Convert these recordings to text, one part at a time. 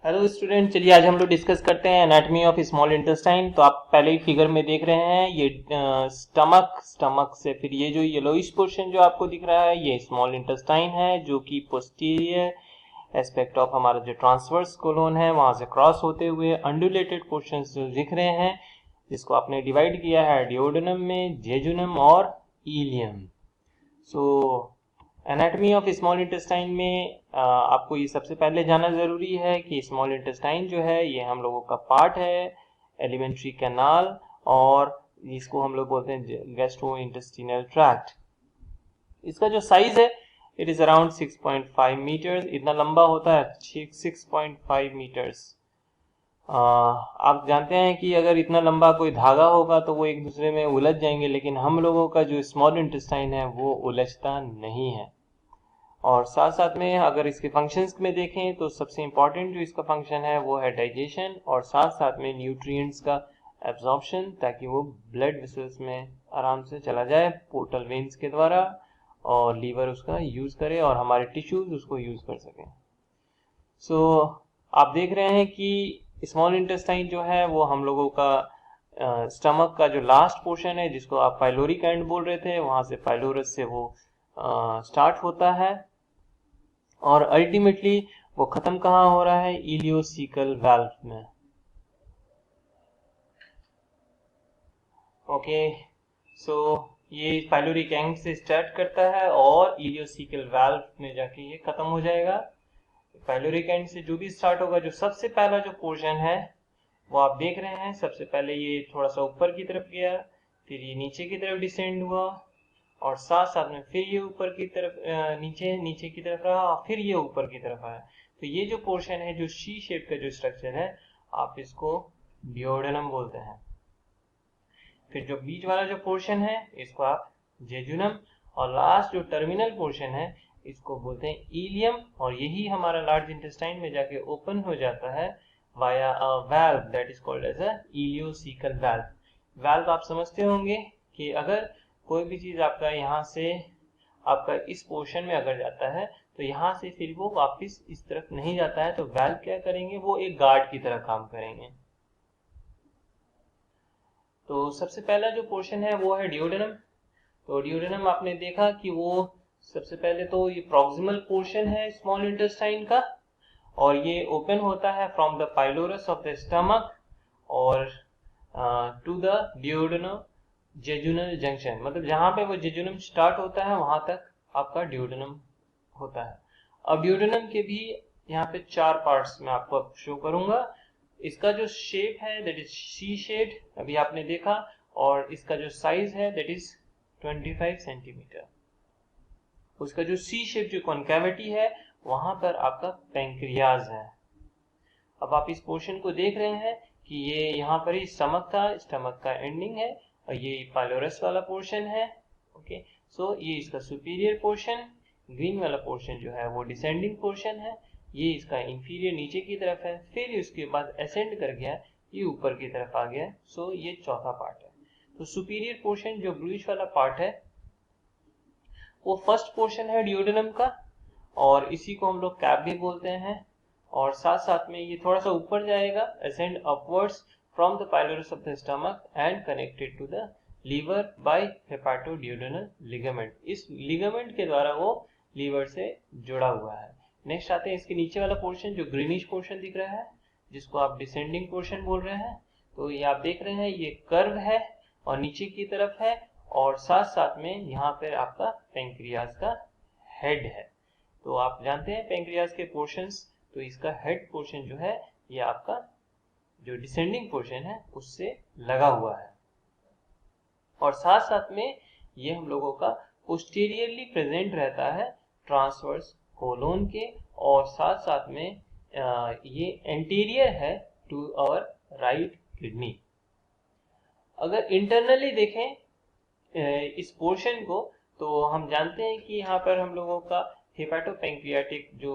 Hello student, चलिए आज हम लोग डिस्कस करते हैं एनाटॉमी ऑफ स्मॉल इंटेस्टाइन। तो आप पहले ही फिगर में देख रहे हैं ये स्टमक से फिर ये जो येलोइश पोर्शन जो आपको दिख रहा है ये स्मॉल इंटेस्टाइन है, जो कि पोस्टीरियर एस्पेक्ट ऑफ हमारा जो ट्रांसवर्स कोलोन है वहां से क्रॉस होते हुए अंडुलेटेड पोर्शन जो दिख रहे हैं, जिसको आपने डिवाइड किया है डिओडेनम में, जेजुनम और ileum. So anatomy of small intestine में आपको ये सबसे पहले जानना ज़रूरी है कि स्मॉल इंटेस्टाइन जो है ये हम लोगों का पार्ट है एलिमेंट्री कैनाल, और इसको हम लोग बोलते हैं गैस्ट्रो इंटेस्टिनल ट्रैक्ट। इसका जो साइज है इट इज़ अराउंड 6.5 मीटर्स, इतना लंबा होता है 6.5 मीटर्स। आप जानते हैं कि अगर इतना लंबा कोई धागा होगा तो वो एक दूसरे में उलझ जाएंगे, लेकिन हम लोगों का जो स्मॉल इंटेस्टाइन है वो उलझता नहीं है। और साथ साथ में अगर इसके फंक्शंस में देखें तो सबसे इम्पॉर्टेंट जो इसका फंक्शन है वो है डाइजेशन, और साथ साथ में न्यूट्रिएंट्स का एब्जॉर्प्शन, ताकि वो ब्लड वेसल्स में आराम से चला जाए पोर्टल वेन्स के द्वारा, और लीवर उसका यूज करे और हमारे टिश्यूज उसको यूज कर सकें। सो आप देख रहे हैं कि स्मॉल इंटेस्टाइन जो है वो हम लोगों का स्टमक का जो लास्ट पोर्शन है, जिसको आप पाइलोरिक एंड बोल रहे थे, वहां से पाइलोरस से वो स्टार्ट होता है और अल्टीमेटली वो खत्म कहाँ हो रहा है, इलियोसिकल वाल्व में। ओके, सो ये पाइलोरिक एंड से स्टार्ट करता है और इलियोसिकल वाल्व में जाके ये खत्म हो जाएगा। पाइलोरिक एंड से जो भी स्टार्ट होगा, जो सबसे पहला जो पोर्शन है वो आप देख रहे हैं, सबसे पहले ये थोड़ा सा ऊपर की तरफ गया, फिर ये नीचे की तरफ डिसेंड हुआ, और साथ साथ में फिर ये ऊपर की तरफ नीचे की तरफ रहा, और फिर ये ऊपर की तरफ आया। तो ये जो पोर्शन है, जो सी शेप का जो स्ट्रक्चर है, आप इसको डिओडेनम बोलते हैं। फिर जो बीच वाला जो पोर्शन है इसको आप जेजुनम, और लास्ट जो टर्मिनल पोर्शन है इसको बोलते हैं इलियम, और यही हमारा लार्ज इंटेस्टाइन में जाके ओपन हो जाता है via a valve that is called as a ileocecal valve. Valve आप समझते होंगे कि अगर कोई भी चीज आपका यहाँ से आपका इस पोर्शन में अगर जाता है तो यहाँ से फिर वो वापस इस तरफ नहीं जाता है, तो वाल्व क्या करेंगे, वो एक गार्ड की तरह काम करेंगे। तो सबसे पहला जो पोर्शन है वो है डिओडेनम। तो डिओडेनम आपने देखा कि वो सबसे पहले तो ये प्रॉक्सिमल पोर्शन है स्मॉल इंटेस्टाइन का, और ये ओपन होता है from the pylorus of the stomach और to the duodenum jejunal junction, मतलब जहां पे वो जेजुनम स्टार्ट होता है वहां तक आपका डिओडेनम होता है। अब डिओडेनम के भी यहाँ पे 4 पार्ट्स में आपको अब शो करूंगा। इसका जो शेप है दैट इज सी शेड, अभी आपने देखा, और इसका जो साइज है दैट इज 25 सेंटीमीटर। उसका जो सी शेप जो कॉन्केविटी है वहां पर आपका पैंक्रियाज है। अब आप इस पोर्शन को देख रहे हैं कि ये यहाँ पर ही स्टमक था, स्टमक का एंडिंग है, और ये पाइलोरस वाला पोर्शन है। ओके, सो ये इसका सुपीरियर पोर्शन, ग्रीन वाला पोर्शन जो है वो डिसेंडिंग पोर्शन है, ये इसका इंफीरियर नीचे की तरफ है, फिर उसके बाद असेंड कर गया, ये ऊपर की तरफ आ गया। सो ये चौथा पार्ट है। तो सुपीरियर पोर्शन जो ब्लूइश वाला पार्ट है वो फर्स्ट पोर्शन है डिओडेनम का, और इसी को हम लोग कैप भी बोलते हैं। और साथ साथ में ये थोड़ा सा ऊपर जाएगा, ascend upwards from the pylorus of the stomach and connected to the liver by hepatoduodenal ligament. इस लिगामेंट के द्वारा वो लीवर से जुड़ा हुआ है। नेक्स्ट आते हैं इसके नीचे वाला पोर्शन जो ग्रीनिश पोर्शन दिख रहा है, जिसको आप डिसेंडिंग पोर्शन बोल रहे हैं। तो ये आप देख रहे हैं ये कर्व है और नीचे की तरफ है, और साथ साथ में यहाँ पर आपका पेंक्रियाज का हेड है। तो आप जानते हैं पेंक्रियाज के पोर्शंस, तो इसका हेड पोर्शन जो है ये आपका जो डिसेंडिंग पोर्शन है उससे लगा हुआ है, और साथ साथ में ये हम लोगों का पोस्टीरियरली प्रेजेंट रहता है ट्रांसवर्स कोलोन के, और साथ साथ में ये एंटीरियर है टू आवर राइट किडनी। अगर इंटरनली देखें इस पोर्शन को, तो हम जानते हैं कि यहाँ पर हम लोगों का हेपाटोपेंक्रियाटिक जो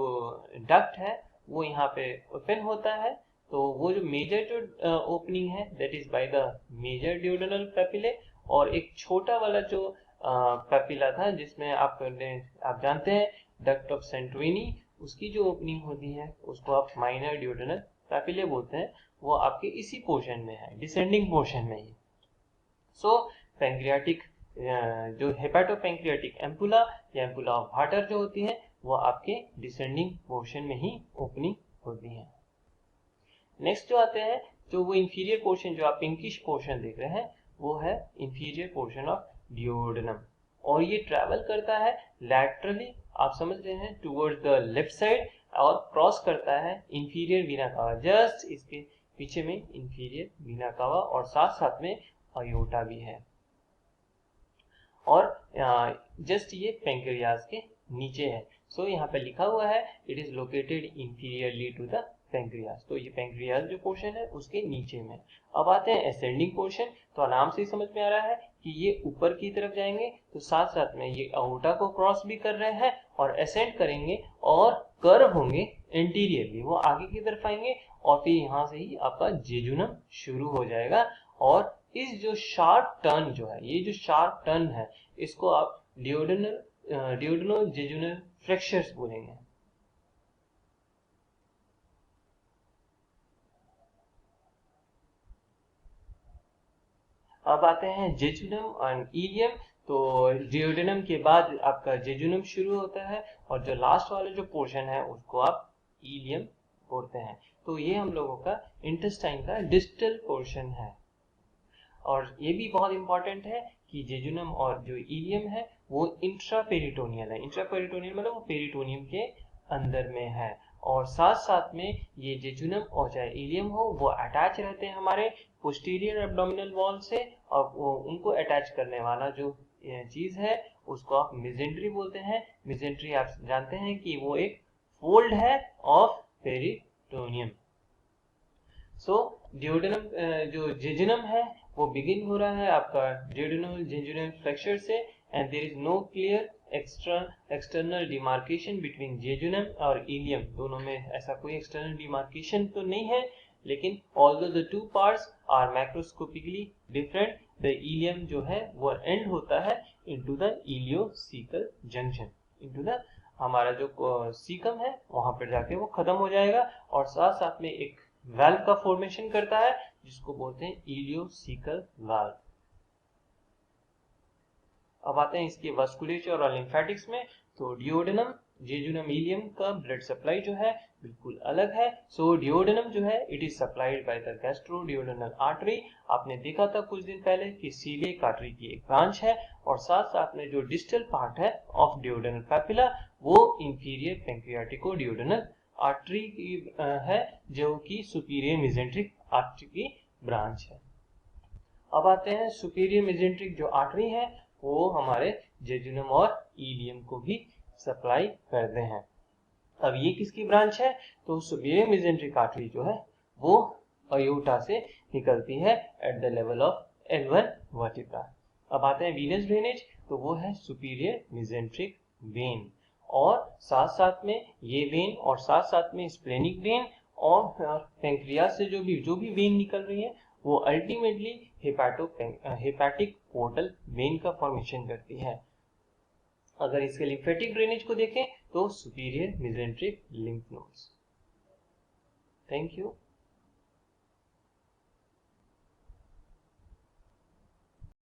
डक्ट है वो यहाँ पे ओपन होता है। तो वो जो मेजर जो ओपनिंग है that is by the major duodenal papillae, और एक छोटा वाला जो पेपिला था जिसमें आप जानते हैं डक्ट ऑफ सेंटोरिनी, उसकी जो ओपनिंग होती है उसको आप माइनर ड्यूडेनल पैपिले बोलते हैं, वो आपके इसी पोर्शन में है, डिसेंडिंग पोर्शन में ही। सो पैंक्रियाटिक जो हेपाटोपैंक्रियाटिक एम्पुला या एम्पुला ऑफ वाटर जो होती है वो आपके डिसेंडिंग पोर्शन में ही ओपनिंग होती है। नेक्स्ट जो आते हैं, जो वो इंफीरियर पोर्शन जो आप पिंकिश पोर्शन देख रहे हैं वो है इंफीरियर पोर्शन ऑफ डिओडेनम, और ये ट्रैवल करता है लैटरली, आप समझ रहे हैं, टुवर्ड्स द लेफ्ट साइड, और क्रॉस करता है इंफीरियर वीना कावा, जस्ट इसके पीछे में इंफीरियर वीना कावा, और साथ साथ में अयोटा भी है, और जस्ट ये पैंक्रियाज के नीचे है। सो यहाँ पे लिखा हुआ है it is located inferiorly to the pancreas, तो ये पैंक्रियाज जो पोर्शन है उसके नीचे में। अब आते हैं असेंडिंग पोर्शन, तो नाम से ही समझ में आ रहा है कि ये ऊपर की तरफ जाएंगे, तो साथ साथ में ये अओर्टा को क्रॉस भी कर रहे हैं और असेंड करेंगे, और कर्व होंगे एंटीरियरली, वो आगे की तरफ आएंगे, और फिर यहाँ से ही आपका जेजुनम शुरू हो जाएगा। और इस जो शार्प टर्न जो है, ये जो शार्प टर्न है, इसको आप डिओडेनो जेजुनल फ्रैक्चर्स बोलेंगे। अब आते हैं जेजुनम और इलियम, तो डिओडेनम के बाद आपका जेजुनम शुरू होता है, और जो लास्ट वाला जो पोर्शन है उसको आप इलियम बोलते हैं। तो ये हम लोगों का इंटेस्टाइन का डिस्टल पोर्शन है। और ये भी बहुत इंपॉर्टेंट है कि जेजुनम और जो इलियम है वो इंट्रापेरिटोनियल है, इंट्रापेरिटोनियल मतलब वो पेरिटोनियम के अंदर में है, और साथ साथ में ये जेजुनम और चाहे इलियम हो वो अटैच रहते हैं हमारे पोस्टीरियर एब्डोमिनल वॉल से, और वो उनको अटैच करने वाला जो चीज है उसको आप मेजेंट्री बोलते हैं। मेजेंट्री आप जानते हैं कि वो एक फोल्ड है ऑफ पेरिटोनियम। सो डिओडेनम जो जेजुनम है वो बिगिन हो रहा है आपका डिओडेनल जेजुनल फ्रैक्चर से, and there is no clear external demarcation between jejunum और इलियम, दोनों में ऐसा कोई एक्सटर्नल डिमार्केशन तो नहीं है, लेकिन although the two parts are macroscopically different, the ileum जो है वो एंड होता है into the ileocecal junction, into the हमारा जो सीकम है वहां पर जाके वो खत्म हो जाएगा, और साथ साथ में एक वाल्व का फॉर्मेशन करता है जिसको बोलते हैं इलियोसीकल वाल्व। अब आते हैं इसके वास्कुलेचर और लिम्फेटिक्स में, तो डिओडेनम जेजुनम इलियम का ब्लड सप्लाई जो है बिल्कुल अलग है। सो डिओडेनम जो है it is supplied by the gastroduodenal artery, आपने देखा था कुछ दिन पहले कि सीलिएक आर्टरी की एक ब्रांच है, और साथ साथ में जो डिस्टल पार्ट है ऑफ डिओडेनल पैपिला वो इंफीरियर पैंक्रियाटिको डिओडेनल आर्टरी की है, जो कि सुपीरियर मेसेंट्रिक आर्टरी की ब्रांच है। अब आते हैं सुपीरियर मेसेंट्रिक जो आर्टरी है वो हमारे जेजुनम और इलियम को भी सप्लाई करते हैं। अब ये किसकी ब्रांच है, तो सुपीरियर मेसेंट्रिक आर्टरी जो है वो अयोटा से निकलती है at the level of L1 vertebra. अब आते हैं वीनस ड्रेनेज, तो वो है सुपीरियर मेसेंट्रिक वेन, और साथ साथ में ये वेन और साथ साथ में स्प्लेनिक वेन और पैंक्रियास से जो भी वेन निकल रही है वो अल्टीमेटली हेपाटिक पोर्टल वेन का फॉर्मेशन करती है। अगर इसके लिम्फेटिक ड्रेनेज को देखें तो superior mesenteric lymph nodes. Thank you.